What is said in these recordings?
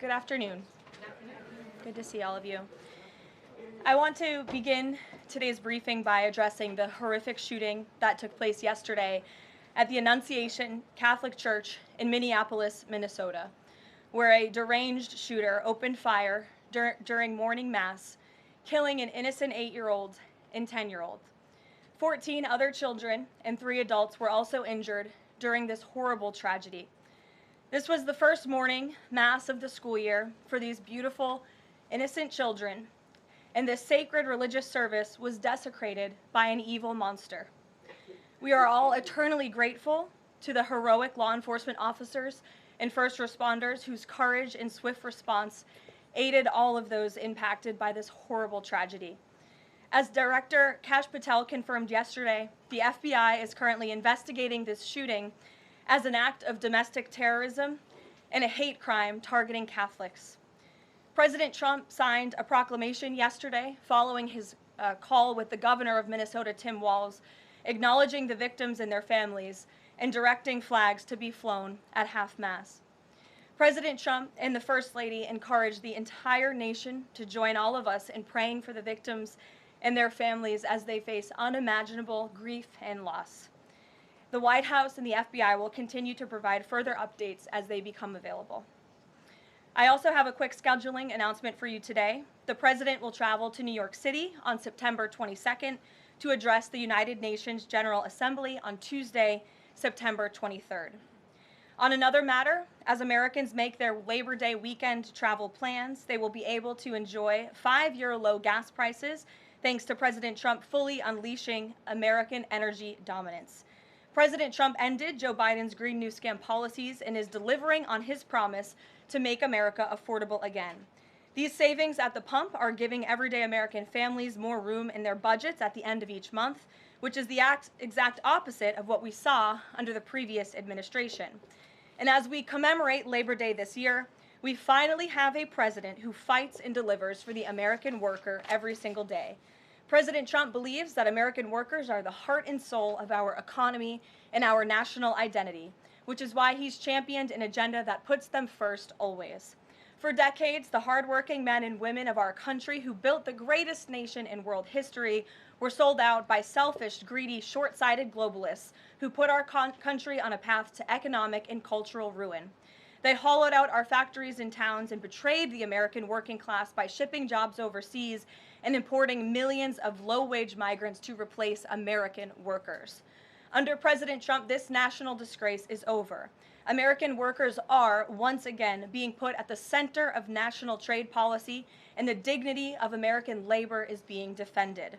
Good afternoon. Good to see all of you. I want to begin today's briefing by addressing the horrific shooting that took place yesterday at the Annunciation Catholic Church in Minneapolis, Minnesota, where a deranged shooter opened fire during morning mass, killing an innocent 8-year-old and 10-year-old. 14 other children and 3 adults were also injured during this horrible tragedy. This was the first morning mass of the school year for these beautiful, innocent children, and this sacred religious service was desecrated by an evil monster. We are all eternally grateful to the heroic law enforcement officers and first responders whose courage and swift response aided all of those impacted by this horrible tragedy. As Director Kash Patel confirmed yesterday, the FBI is currently investigating this shooting as an act of domestic terrorism and a hate crime targeting Catholics. President Trump signed a proclamation yesterday following his call with the governor of Minnesota, Tim Walz, acknowledging the victims and their families and directing flags to be flown at half-mast. President Trump and the First Lady encouraged the entire nation to join all of us in praying for the victims and their families as they face unimaginable grief and loss. The White House and the FBI will continue to provide further updates as they become available. I also have a quick scheduling announcement for you today. The President will travel to New York City on September 22nd to address the United Nations General Assembly on Tuesday, September 23rd. On another matter, as Americans make their Labor Day weekend travel plans, they will be able to enjoy 5-year low gas prices thanks to President Trump fully unleashing American energy dominance. President Trump ended Joe Biden's Green New Scam policies and is delivering on his promise to make America affordable again. These savings at the pump are giving everyday American families more room in their budgets at the end of each month, which is the exact opposite of what we saw under the previous administration. And as we commemorate Labor Day this year, we finally have a president who fights and delivers for the American worker every single day. President Trump believes that American workers are the heart and soul of our economy and our national identity, which is why he's championed an agenda that puts them first always. For decades, the hardworking men and women of our country who built the greatest nation in world history were sold out by selfish, greedy, short-sighted globalists who put our country on a path to economic and cultural ruin. They hollowed out our factories and towns and betrayed the American working class by shipping jobs overseas and importing millions of low-wage migrants to replace American workers. Under President Trump, this national disgrace is over. American workers are, once again, being put at the center of national trade policy, and the dignity of American labor is being defended.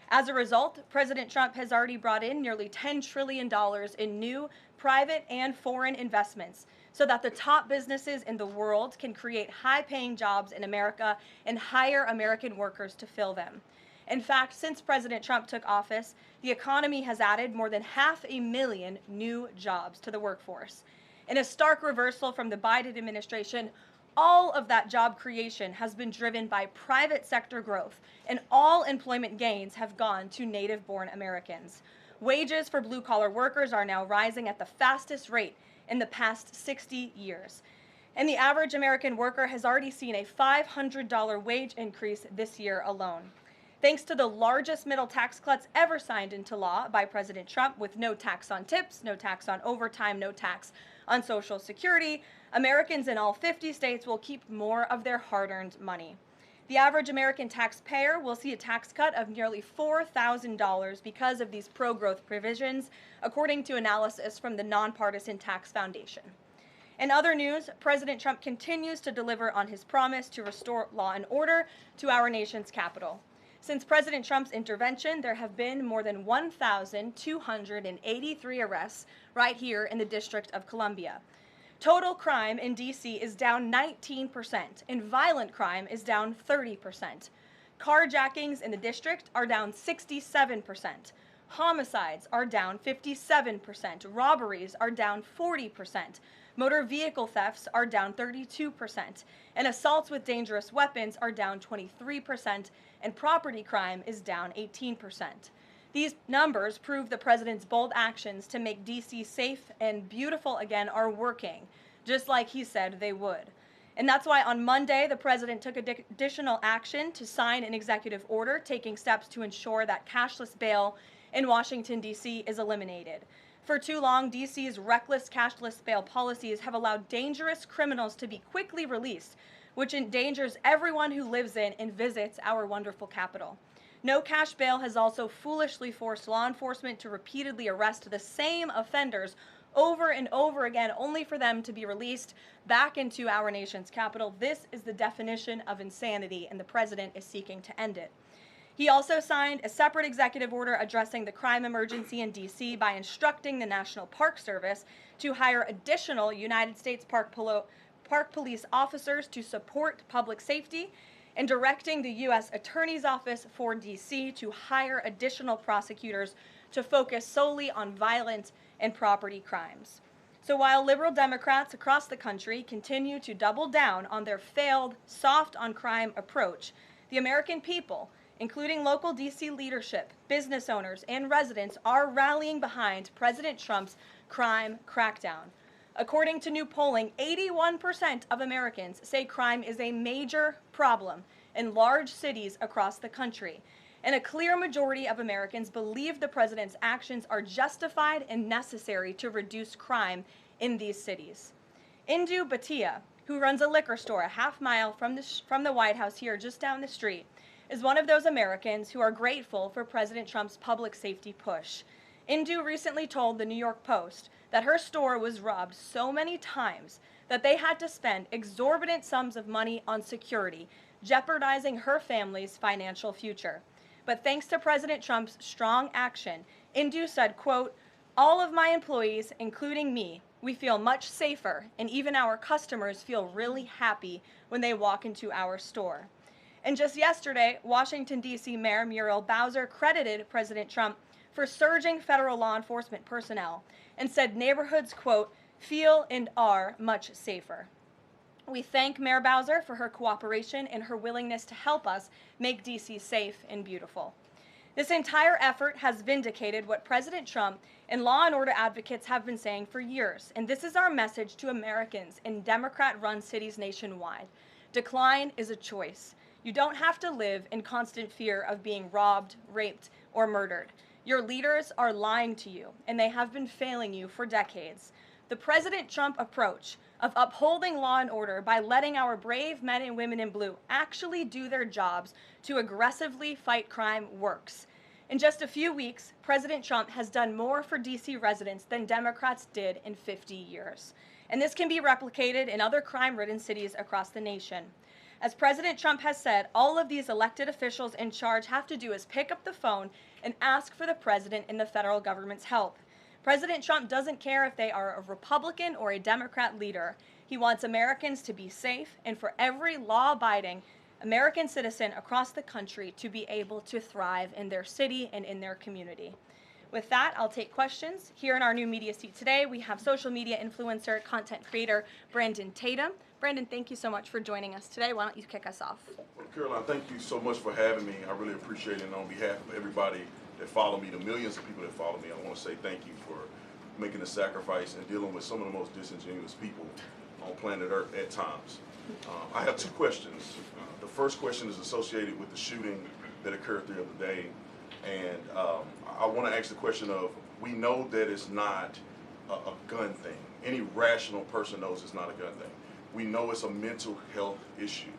As a result, President Trump has already brought in nearly $10 trillion in new private and foreign investments so that the top businesses in the world can create high-paying jobs in America and hire American workers to fill them. In fact, since President Trump took office, the economy has added more than 500,000 new jobs to the workforce. In a stark reversal from the Biden administration, all of that job creation has been driven by private sector growth, and all employment gains have gone to native-born Americans. Wages for blue-collar workers are now rising at the fastest rate in the past 60 years. And the average American worker has already seen a $500 wage increase this year alone. Thanks to the largest middle tax cuts ever signed into law by President Trump, with no tax on tips, no tax on overtime, no tax on Social Security, Americans in all 50 states will keep more of their hard-earned money. The average American taxpayer will see a tax cut of nearly $4,000 because of these pro-growth provisions, according to analysis from the Nonpartisan Tax Foundation. In other news, President Trump continues to deliver on his promise to restore law and order to our nation's capital. Since President Trump's intervention, there have been more than 1,283 arrests right here in the District of Columbia. Total crime in D.C. is down 19%, and violent crime is down 30%. Carjackings in the district are down 67%. Homicides are down 57%. Robberies are down 40%. Motor vehicle thefts are down 32%. And assaults with dangerous weapons are down 23%. And property crime is down 18%. These numbers prove the president's bold actions to make D.C. safe and beautiful again are working, just like he said they would. And that's why on Monday, the president took additional action to sign an executive order taking steps to ensure that cashless bail in Washington, D.C. is eliminated. For too long, D.C.'s reckless cashless bail policies have allowed dangerous criminals to be quickly released, which endangers everyone who lives in and visits our wonderful capital. No cash bail has also foolishly forced law enforcement to repeatedly arrest the same offenders over and over again, only for them to be released back into our nation's capital. This is the definition of insanity, and the president is seeking to end it. He also signed a separate executive order addressing the crime emergency in D.C. by instructing the National Park Service to hire additional United States Park Police officers to support public safety, and directing the U.S. Attorney's Office for D.C. to hire additional prosecutors to focus solely on violent and property crimes. So while liberal Democrats across the country continue to double down on their failed soft on crime approach, the American people, including local D.C. leadership, business owners, and residents, are rallying behind President Trump's crime crackdown. According to new polling, 81% of Americans say crime is a major problem in large cities across the country. And a clear majority of Americans believe the president's actions are justified and necessary to reduce crime in these cities. Indu Bhatia, who runs a liquor store a half mile from the White House here just down the street, is one of those Americans who are grateful for President Trump's public safety push. Indu recently told the New York Post that her store was robbed so many times that they had to spend exorbitant sums of money on security, jeopardizing her family's financial future. But thanks to President Trump's strong action, Indu said, quote, "All of my employees, including me, we feel much safer, and even our customers feel really happy when they walk into our store." And just yesterday, Washington, D.C. Mayor Muriel Bowser credited President Trump for surging federal law enforcement personnel and said neighborhoods, quote, "feel and are much safer." We thank Mayor Bowser for her cooperation and her willingness to help us make D.C. safe and beautiful. This entire effort has vindicated what President Trump and law and order advocates have been saying for years, and this is our message to Americans in Democrat-run cities nationwide. Decline is a choice. You don't have to live in constant fear of being robbed, raped, or murdered. Your leaders are lying to you, and they have been failing you for decades. The President Trump approach of upholding law and order by letting our brave men and women in blue actually do their jobs to aggressively fight crime works. In just a few weeks, President Trump has done more for D.C. residents than Democrats did in 50 years. And this can be replicated in other crime-ridden cities across the nation. As President Trump has said, all of these elected officials in charge have to do is pick up the phone and ask for the president and the federal government's help. President Trump doesn't care if they are a Republican or a Democrat leader. He wants Americans to be safe and for every law-abiding American citizen across the country to be able to thrive in their city and in their community. With that, I'll take questions. Here in our new media seat today, we have social media influencer, content creator, Brandon Tatum. Brandon, thank you so much for joining us today. Why don't you kick us off? Well, Karoline, thank you so much for having me. I really appreciate it. And on behalf of everybody that follow me, the millions of people that follow me, I want to say thank you for making the sacrifice and dealing with some of the most disingenuous people on planet Earth at times. I have two questions. The first question is associated with the shooting that occurred the other day. And I want to ask the question of, we know that it's not a gun thing. Any rational person knows it's not a gun thing. We know it's a mental health issue.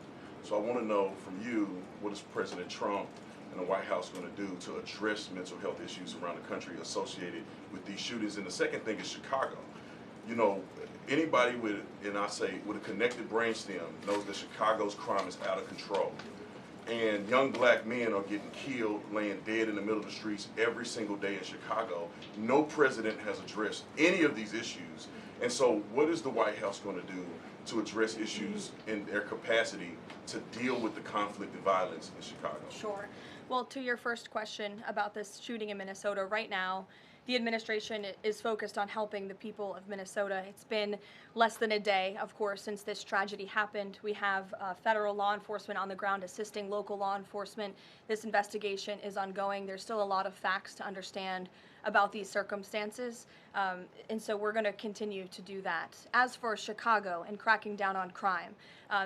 So I want to know from you, what is President Trump and the White House going to do to address mental health issues around the country associated with these shootings? And the second thing is Chicago. You know, anybody with a connected brainstem knows that Chicago's crime is out of control. And young black men are getting killed, laying dead in the middle of the streets every single day in Chicago. No president has addressed any of these issues. And so what is the White House going to do to address issues in their capacity to deal with the conflict and violence in Chicago? Sure. Well, to your first question about this shooting in Minnesota, right now, the administration is focused on helping the people of Minnesota. It's been less than a day, of course, since this tragedy happened. We have federal law enforcement on the ground assisting local law enforcement. This investigation is ongoing. There's still a lot of facts to understand about these circumstances, and so we're going to continue to do that. As for Chicago and cracking down on crime,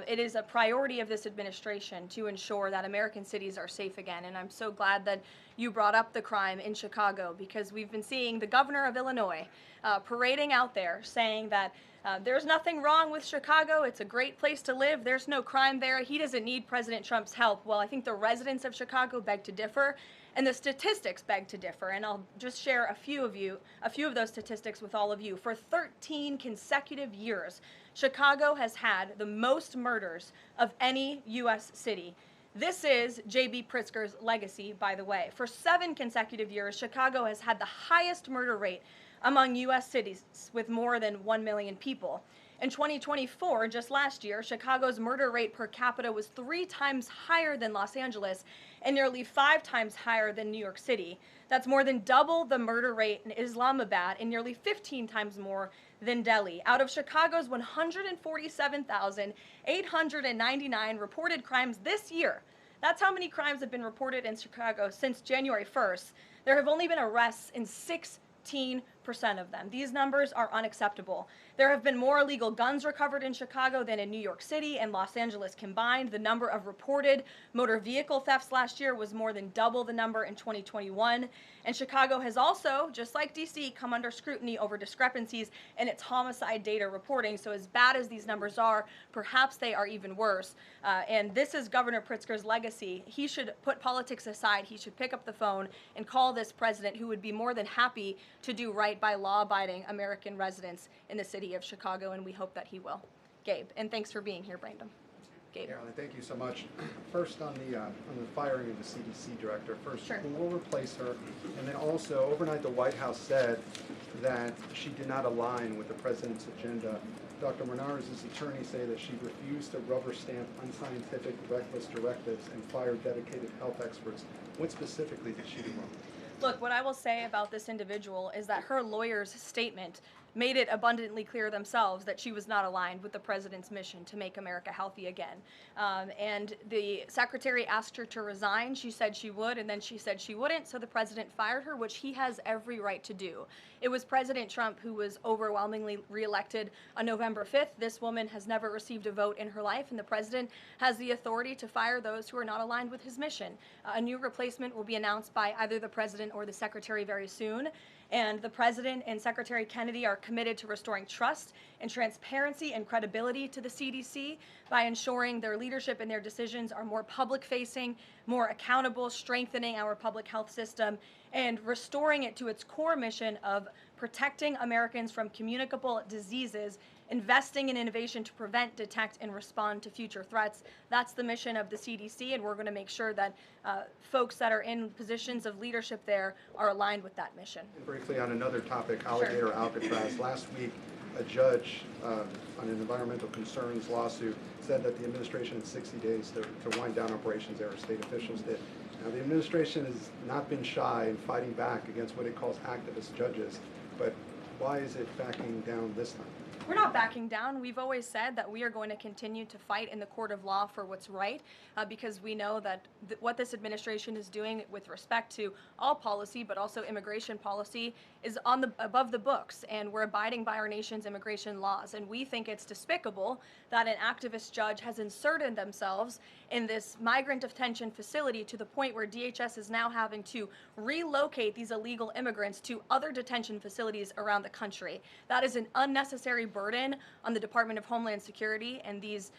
it is a priority of this administration to ensure that American cities are safe again, and I'm so glad that you brought up the crime in Chicago, because we've been seeing the governor of Illinois parading out there saying that there's nothing wrong with Chicago. It's a great place to live. There's no crime there. He doesn't need President Trump's help. Well, I think the residents of Chicago beg to differ, and the statistics beg to differ. And I'll just share a few of those statistics with all of you. For 13 consecutive years, Chicago has had the most murders of any U.S. city. This is J.B. Pritzker's legacy, by the way. For 7 consecutive years, Chicago has had the highest murder rate among U.S. cities with more than 1 million people. In 2024, just last year, Chicago's murder rate per capita was 3 times higher than Los Angeles and nearly 5 times higher than New York City. That's more than double the murder rate in Islamabad and nearly 15 times more than Delhi. Out of Chicago's 147,899 reported crimes this year, that's how many crimes have been reported in Chicago since January 1st. There have only been arrests in 16% of them. These numbers are unacceptable. There have been more illegal guns recovered in Chicago than in New York City and Los Angeles combined. The number of reported motor vehicle thefts last year was more than double the number in 2021. And Chicago has also, just like DC, come under scrutiny over discrepancies in its homicide data reporting. So as bad as these numbers are, perhaps they are even worse. And this is Governor Pritzker's legacy. He should put politics aside. He should pick up the phone and call this president, who would be more than happy to do right by law-abiding American residents in the city of Chicago, and we hope that he will. Gabe, and thanks for being here, Brandon. Gabe. Karoline, thank you so much. First, on the firing of the CDC director, first, Sure. Who will replace her? And then also, overnight, the White House said that she did not align with the president's agenda. Dr. Monarez's attorneys say that she refused to rubber stamp unscientific, reckless directives and fire dedicated health experts. What specifically did she do wrong? Look, what I will say about this individual is that her lawyer's statement made it abundantly clear themselves that she was not aligned with the president's mission to make America healthy again. And the secretary asked her to resign. She said she would, and then she said she wouldn't, so the president fired her, which he has every right to do. It was President Trump who was overwhelmingly reelected on November 5th. This woman has never received a vote in her life, and the president has the authority to fire those who are not aligned with his mission. A new replacement will be announced by either the president or the secretary very soon. And the president and Secretary Kennedy are committed to restoring trust and transparency and credibility to the CDC by ensuring their leadership and their decisions are more public-facing, more accountable, strengthening our public health system, and restoring it to its core mission of protecting Americans from communicable diseases, investing in innovation to prevent, detect, and respond to future threats. That's the mission of the CDC, and we're going to make sure that folks that are in positions of leadership there are aligned with that mission. And briefly on another topic, alligator Alcatraz. Last week, a judge on an environmental concerns lawsuit said that the administration had 60 days to wind down operations there, state officials did. Now, the administration has not been shy in fighting back against what it calls activist judges, but why is it backing down this time? We're not backing down. We've always said that we are going to continue to fight in the court of law for what's right, because we know that what this administration is doing with respect to all policy, but also immigration policy, is above the books, and we're abiding by our nation's immigration laws. And we think it's despicable that an activist judge has inserted themselves in this migrant detention facility to the point where DHS is now having to relocate these illegal immigrants to other detention facilities around the country. That is an unnecessary burden on the Department of Homeland Security and these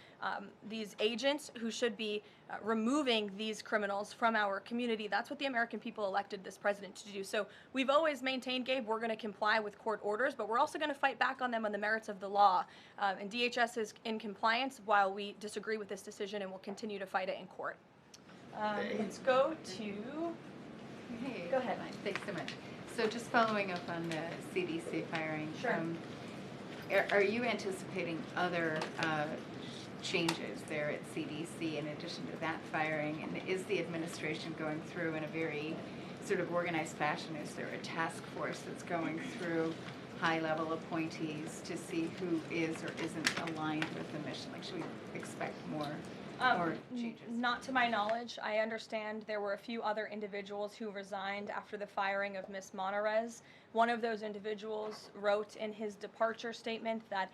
agents who should be removing these criminals from our community. That's what the American people elected this president to do. So we've always maintained, Gabe, we're going to comply with court orders, but we're also going to fight back on them on the merits of the law. And DHS is in compliance while we disagree with this decision, and we'll continue to fight it in court. Let's go to... Hey, Go ahead. Thanks so much. So just following up on the CDC firing, Sure. Are you anticipating other changes there at CDC in addition to that firing? And is the administration going through in a very sort of organized fashion? Is there a task force that's going through high-level appointees to see who is or isn't aligned with the mission? Like, should we expect more or changes? Not to my knowledge. I understand there were a few other individuals who resigned after the firing of Ms. Monarez. One of those individuals wrote in his departure statement that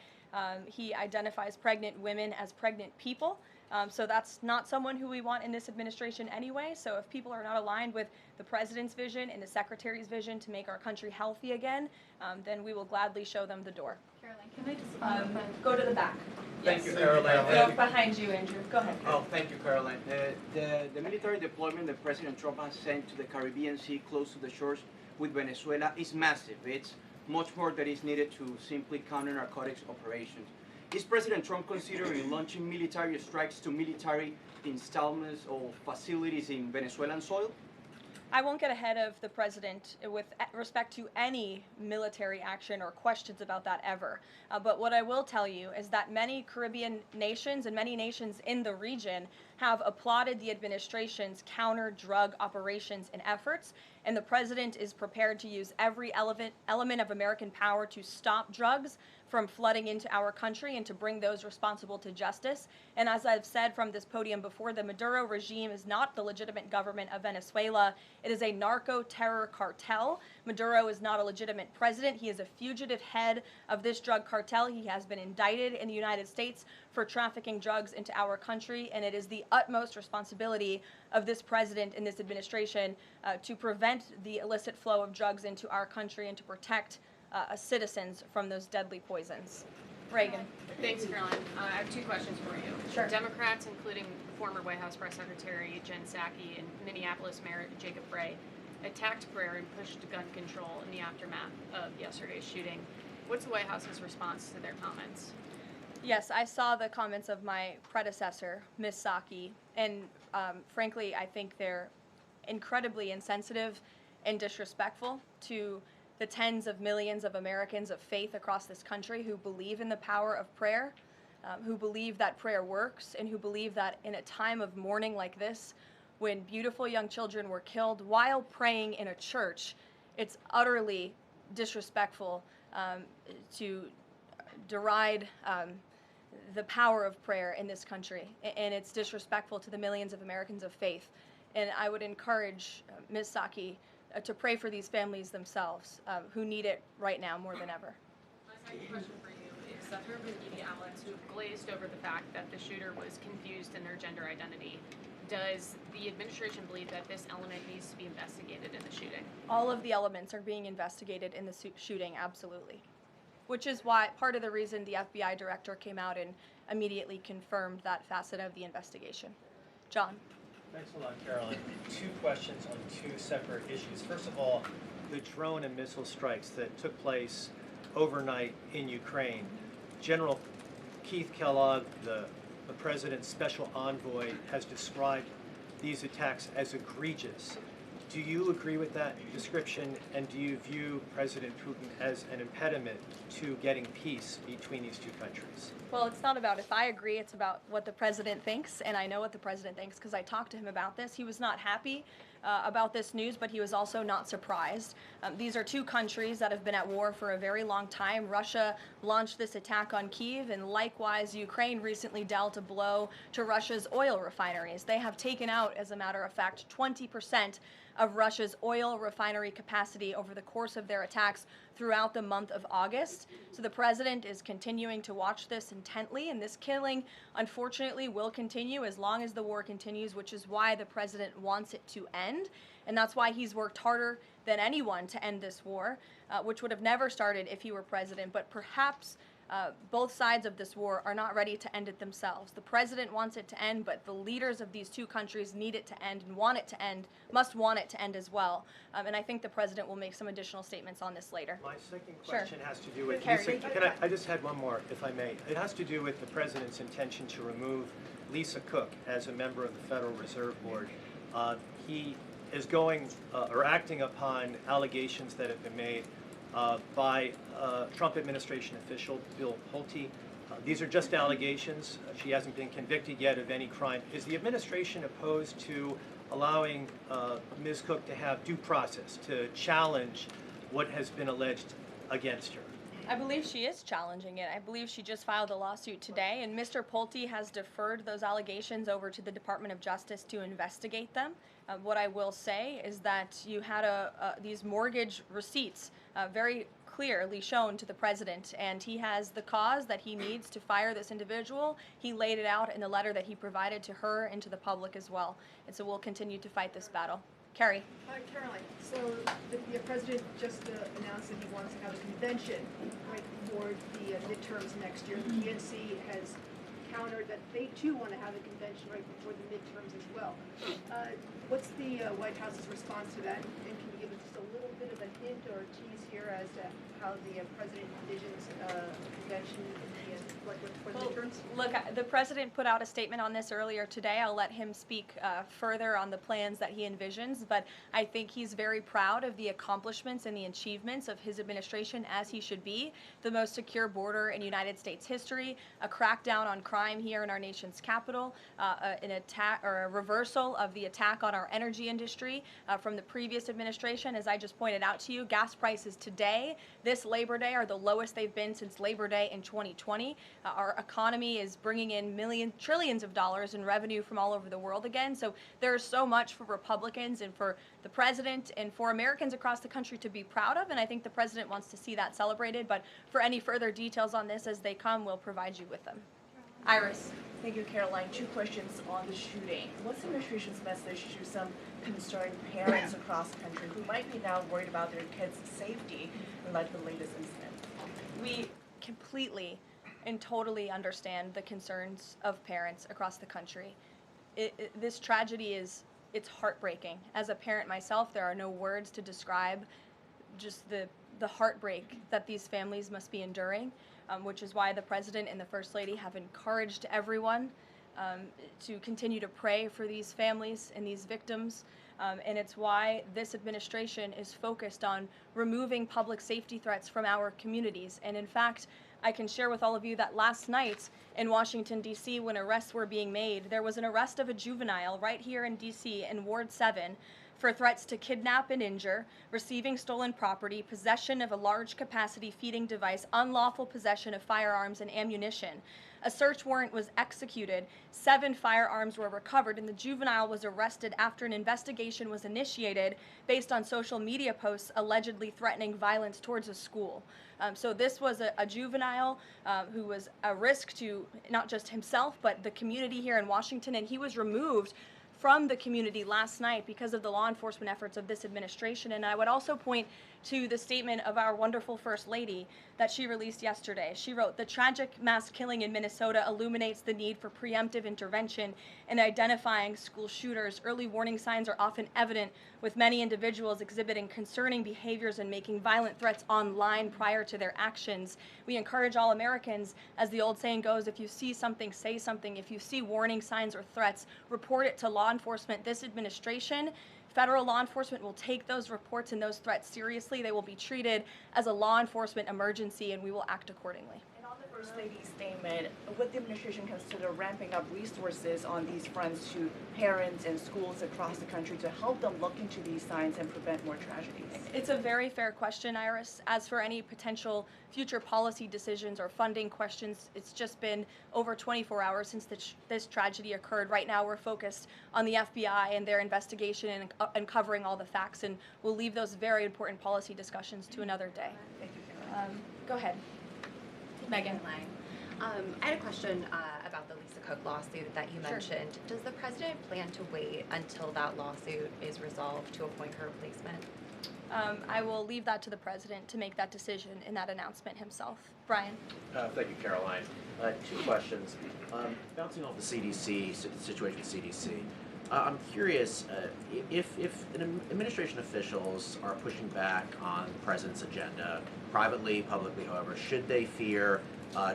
he identifies pregnant women as pregnant people. So that's not someone who we want in this administration anyway. So if people are not aligned with the president's vision and the secretary's vision to make our country healthy again, then we will gladly show them the door. Karoline, can I just Go to the back. Thank you, Yes. Karoline. No, behind you, Andrew. Go ahead. Oh, thank you, Karoline. The military deployment that President Trump has sent to the Caribbean Sea close to the shores with Venezuela is massive. It's much more that is needed to simply counter narcotics operations. Is President Trump considering launching military strikes to military installments or facilities in Venezuelan soil? I won't get ahead of the president with respect to any military action or questions about that ever. But what I will tell you is that many Caribbean nations and many nations in the region have applauded the administration's counter-drug operations and efforts, and the president is prepared to use every element of American power to stop drugs from flooding into our country and to bring those responsible to justice. And as I've said from this podium before, the Maduro regime is not the legitimate government of Venezuela. It is a narco-terror cartel. Maduro is not a legitimate president. He is a fugitive head of this drug cartel. He has been indicted in the United States for trafficking drugs into our country, and it is the utmost responsibility of this president and this administration to prevent the illicit flow of drugs into our country and to protect citizens from those deadly poisons. Reagan. Thanks, Caroline. I have two questions for you. Sure. Democrats, including former White House Press Secretary Jen Psaki and Minneapolis Mayor Jacob Frey, attacked prayer and pushed gun control in the aftermath of yesterday's shooting. What's the White House's response to their comments? Yes, I saw the comments of my predecessor, Ms. Psaki, and frankly, I think they're incredibly insensitive and disrespectful to the tens of millions of Americans of faith across this country who believe in the power of prayer, who believe that prayer works, and who believe that in a time of mourning like this, when beautiful young children were killed while praying in a church, it's utterly disrespectful to deride the power of prayer in this country, and it's disrespectful to the millions of Americans of faith. And I would encourage Ms. Psaki to pray for these families themselves who need it right now more than ever. My second question for you is that there have been media outlets who have glazed over the fact that the shooter was confused in their gender identity. Does the administration believe that this element needs to be investigated in the shooting? All of the elements are being investigated in the shooting, absolutely. Which is why part of the reason the FBI director came out and immediately confirmed that facet of the investigation. John. Thanks a lot, Caroline. Two questions on two separate issues. First of all, the drone and missile strikes that took place overnight in Ukraine. General Keith Kellogg, the president's special envoy, has described these attacks as egregious. Do you agree with that description, and do you view President Putin as an impediment to getting peace between these two countries? Well, it's not about if I agree, it's about what the president thinks, and I know what the president thinks because I talked to him about this. He was not happy about this news, but he was also not surprised. These are two countries that have been at war for a very long time. Russia launched this attack on Kyiv, and likewise, Ukraine recently dealt a blow to Russia's oil refineries. They have taken out, as a matter of fact, 20% of Russia's oil refinery capacity over the course of their attacks throughout the month of August. So the president is continuing to watch this intently, and this killing, unfortunately, will continue as long as the war continues, which is why the president wants it to end. And that's why he's worked harder than anyone to end this war, which would have never started if he were president. But perhaps both sides of this war are not ready to end it themselves. The president wants it to end, but the leaders of these two countries need it to end and want it to end, must want it to end as well. And I think the president will make some additional statements on this later. My second question has to do with, Carrie. I just had one more, if I may. It has to do with the president's intention to remove Lisa Cook as a member of the Federal Reserve Board. He is going or acting upon allegations that have been made by Trump administration official Bill Pulte. These are just allegations. She hasn't been convicted yet of any crime. Is the administration opposed to allowing Ms. Cook to have due process, to challenge what has been alleged against her? I believe she is challenging it. I believe she just filed a lawsuit today, and Mr. Pulte has deferred those allegations over to the Department of Justice to investigate them. What I will say is that you had these mortgage receipts very clearly shown to the president, and he has the cause that he needs to fire this individual. He laid it out in the letter that he provided to her and to the public as well. And so we'll continue to fight this battle. Carrie. Hi, Caroline. So the president just announced that he wants to have a convention right before the midterms next year. The DNC has countered that they too want to have a convention right before the midterms as well. What's the White House's response to that? And can you give us just a little bit of a hint or a tease here as to how the president envisions a convention for the midterms? Look, the president put out a statement on this earlier today. I'll let him speak further on the plans that he envisions, but I think he's very proud of the accomplishments and the achievements of his administration, as he should be. The most secure border in United States history, a crackdown on crime here in our nation's capital, an attack or a reversal of the attack on our energy industry from the previous administration. As I just pointed out to you, gas prices today, this Labor Day, are the lowest they've been since Labor Day in 2020. Our economy is bringing in trillions of dollars in revenue from all over the world again. So there's so much for Republicans and for the president and for Americans across the country to be proud of, and I think the president wants to see that celebrated. But for any further details on this as they come, we'll provide you with them. Iris. Thank you, Caroline. 2 questions on the shooting. What's the administration's message to some concerned parents across the country who might be now worried about their kids' safety in light of the latest incident? We completely and totally understand the concerns of parents across the country. This tragedy it's heartbreaking. As a parent myself, there are no words to describe just the heartbreak that these families must be enduring, which is why the president and the first lady have encouraged everyone to continue to pray for these families and these victims. And it's why this administration is focused on removing public safety threats from our communities. And in fact, I can share with all of you that last night in Washington, D.C., when arrests were being made, there was an arrest of a juvenile right here in D.C. in Ward 7 for threats to kidnap and injure, receiving stolen property, possession of a large capacity feeding device, unlawful possession of firearms and ammunition. A search warrant was executed, 7 firearms were recovered, and the juvenile was arrested after an investigation was initiated based on social media posts allegedly threatening violence towards a school. So this was a juvenile who was a risk to not just himself, but the community here in Washington, and he was removed from the community last night because of the law enforcement efforts of this administration. And I would also point to the statement of our wonderful First Lady that she released yesterday. She wrote, "The tragic mass killing in Minnesota illuminates the need for preemptive intervention in identifying school shooters. Early warning signs are often evident, with many individuals exhibiting concerning behaviors and making violent threats online prior to their actions. We encourage all Americans, as the old saying goes, if you see something, say something. If you see warning signs or threats, report it to law enforcement." This administration, federal law enforcement, will take those reports and those threats seriously. They will be treated as a law enforcement emergency, and we will act accordingly. And on the First Lady's statement, would the administration consider ramping up resources on these fronts to parents and schools across the country to help them look into these signs and prevent more tragedies? It's a very fair question, Iris. As for any potential future policy decisions or funding questions, it's just been over 24 hours since this tragedy occurred. Right now we're focused on the FBI and their investigation and uncovering all the facts, and we'll leave those very important policy discussions to another day. Thank you, Caroline. Go ahead. Megan. I had a question about the Lisa Cook lawsuit that you mentioned. Does the president plan to wait until that lawsuit is resolved to appoint her replacement? I will leave that to the president to make that decision in that announcement himself. Brian. Thank you, Caroline. 2 questions. Bouncing off the CDC, situation with CDC, I'm curious if administration officials are pushing back on the president's agenda, privately, publicly, however, should they fear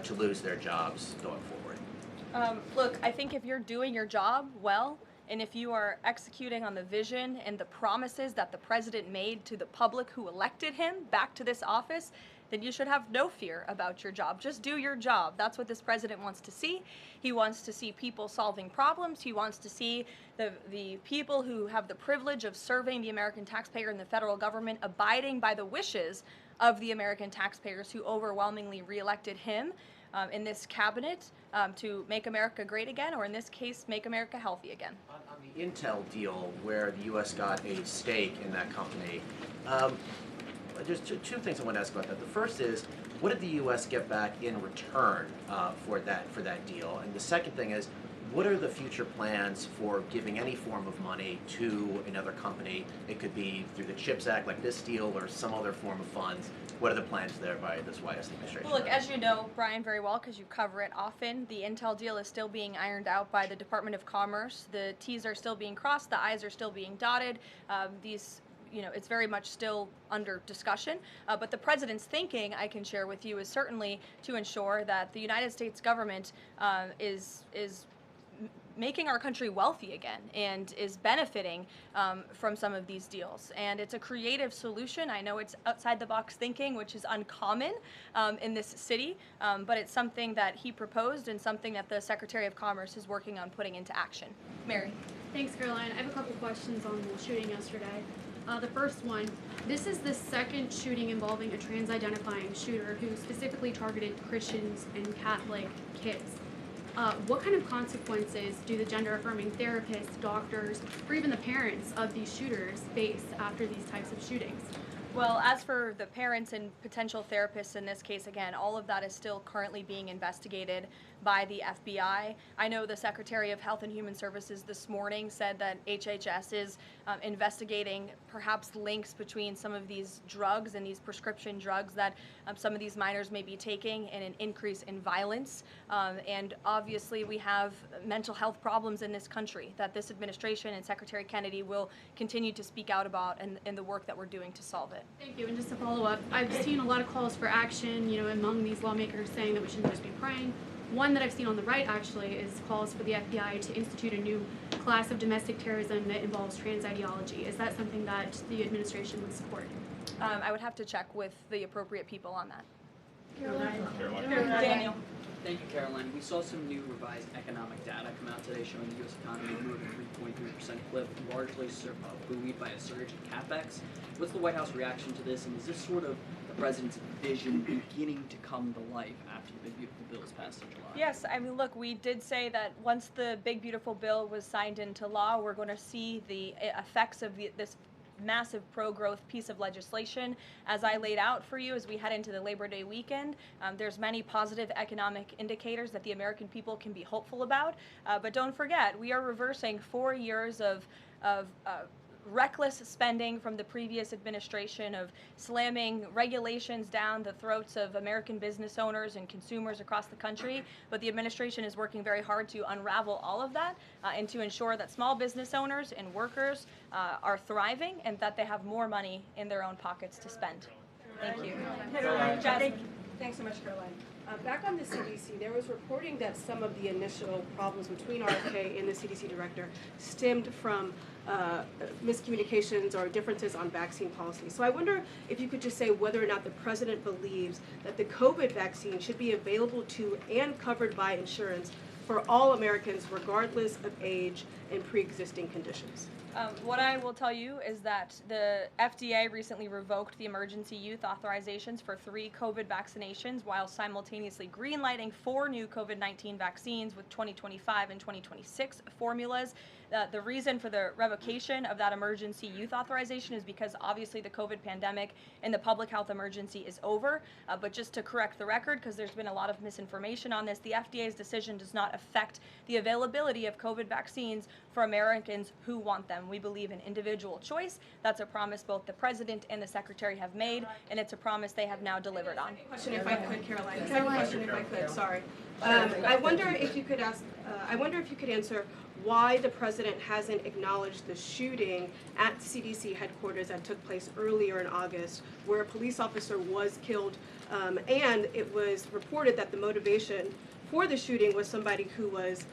to lose their jobs going forward? Look, I think if you're doing your job well, and if you are executing on the vision and the promises that the president made to the public who elected him back to this office, then you should have no fear about your job. Just do your job. That's what this president wants to see. He wants to see people solving problems. He wants to see the people who have the privilege of serving the American taxpayer and the federal government abiding by the wishes of the American taxpayers who overwhelmingly reelected him in this cabinet to make America great again, or in this case, make America healthy again. On the Intel deal, where the U.S. got a stake in that company, there's two things I want to ask about that. The first is, what did the U.S. get back in return for that deal? And the second thing is, what are the future plans for giving any form of money to another company? It could be through the CHIPS Act, like this deal, or some other form of funds. What are the plans there by this White House administration? Well, look, as you know, Brian, very well, because you cover it often, the Intel deal is still being ironed out by the Department of Commerce. The T's are still being crossed, the I's are still being dotted. It's very much still under discussion. But the president's thinking, I can share with you, is certainly to ensure that the United States government is making our country wealthy again and is benefiting from some of these deals. And it's a creative solution. I know it's outside the box thinking, which is uncommon in this city, but it's something that he proposed and something that the Secretary of Commerce is working on putting into action. Mary. Thanks, Caroline. I have a couple questions on the shooting yesterday. The first one, this is the second shooting involving a trans-identifying shooter who specifically targeted Christians and Catholic kids. What kind of consequences do the gender-affirming therapists, doctors, or even the parents of these shooters face after these types of shootings? Well, as for the parents and potential therapists in this case, again, all of that is still currently being investigated by the FBI. I know the Secretary of Health and Human Services this morning said that HHS is investigating perhaps links between some of these drugs and these prescription drugs that some of these minors may be taking and an increase in violence. And obviously we have mental health problems in this country that this administration and Secretary Kennedy will continue to speak out about in the work that we're doing to solve it. Thank you. And just to follow up, I've seen a lot of calls for action, among these lawmakers saying that we shouldn't just be praying. One that I've seen on the right actually is calls for the FBI to institute a new class of domestic terrorism that involves trans ideology. Is that something that the administration would support? I would have to check with the appropriate people on that. Daniel. Thank you, Caroline. We saw some new revised economic data come out today showing the U.S. economy moved at a 3.3% clip, largely buoyed by a surge in capex. What's the White House reaction to this, and is this sort of the president's vision beginning to come to life after the Big Beautiful Bill was passed in July? Yes, I mean, look, we did say that once the Big Beautiful Bill was signed into law, we're going to see the effects of this massive pro-growth piece of legislation. As I laid out for you as we head into the Labor Day weekend, there's many positive economic indicators that the American people can be hopeful about. But don't forget, we are reversing 4 years of reckless spending from the previous administration, of slamming regulations down the throats of American business owners and consumers across the country. But the administration is working very hard to unravel all of that and to ensure that small business owners and workers are thriving and that they have more money in their own pockets to spend. Thank you. Thanks so much, Caroline. Back on the CDC, there was reporting that some of the initial problems between RFK and the CDC director stemmed from miscommunications or differences on vaccine policy. So I wonder if you could just say whether or not the president believes that the COVID vaccine should be available to and covered by insurance for all Americans regardless of age and pre-existing conditions. What I will tell you is that the FDA recently revoked the emergency use authorizations for 3 COVID vaccinations while simultaneously greenlighting 4 new COVID-19 vaccines with 2025 and 2026 formulas. The reason for the revocation of that emergency use authorization is because obviously the COVID pandemic and the public health emergency is over. But just to correct the record, because there's been a lot of misinformation on this, the FDA's decision does not affect the availability of COVID vaccines for Americans who want them. We believe in individual choice. That's a promise both the president and the secretary have made, and it's a promise they have now delivered on. Question, if I could, Caroline. Second question, if I could. Sorry. I wonder if you could answer why the president hasn't acknowledged the shooting at CDC headquarters that took place earlier in August, where a police officer was killed, and it was reported that the motivation for the shooting was somebody who was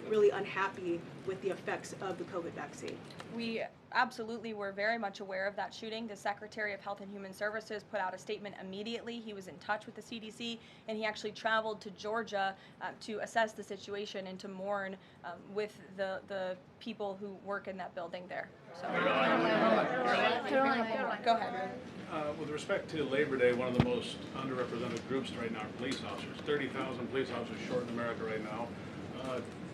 really unhappy with the effects of the COVID vaccine. absolutely, we're very much aware of that shooting. The Secretary of Health and Human Services put out a statement immediately. He was in touch with the CDC, and he actually traveled to Georgia to assess the situation and to mourn with the people who work in that building there. So, go ahead. With respect to Labor Day, one of the most underrepresented groups right now are police officers. 30,000 police officers short in America right now.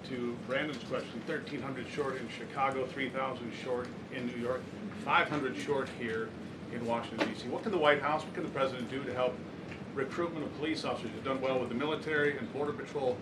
To Brandon's question, 1,300 short in Chicago, 3,000 short in New York, 500 short here in Washington, D.C. What can the White House, what can the President do to help recruitment of police officers? You've done well with the military and Border Patrol.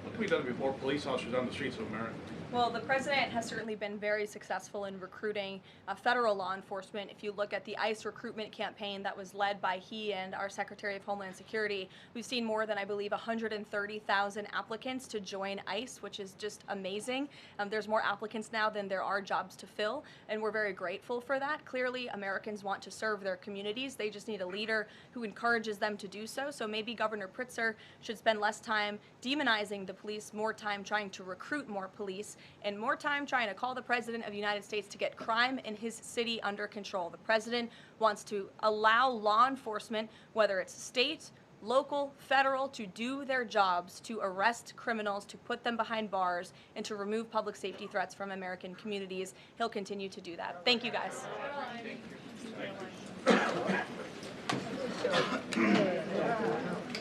What can be done to get more police officers on the streets of America? Well, the president has certainly been very successful in recruiting federal law enforcement. If you look at the ICE recruitment campaign that was led by he and our Secretary of Homeland Security, we've seen more than, I believe, 130,000 applicants to join ICE, which is just amazing. There's more applicants now than there are jobs to fill, and we're very grateful for that. Clearly, Americans want to serve their communities. They just need a leader who encourages them to do so. So maybe Governor Pritzker should spend less time demonizing the police, more time trying to recruit more police, and more time trying to call the President of the United States to get crime in his city under control. The President wants to allow law enforcement, whether it's state, local, federal, to do their jobs, to arrest criminals, to put them behind bars, and to remove public safety threats from American communities. He'll continue to do that. Thank you, guys. Thank you.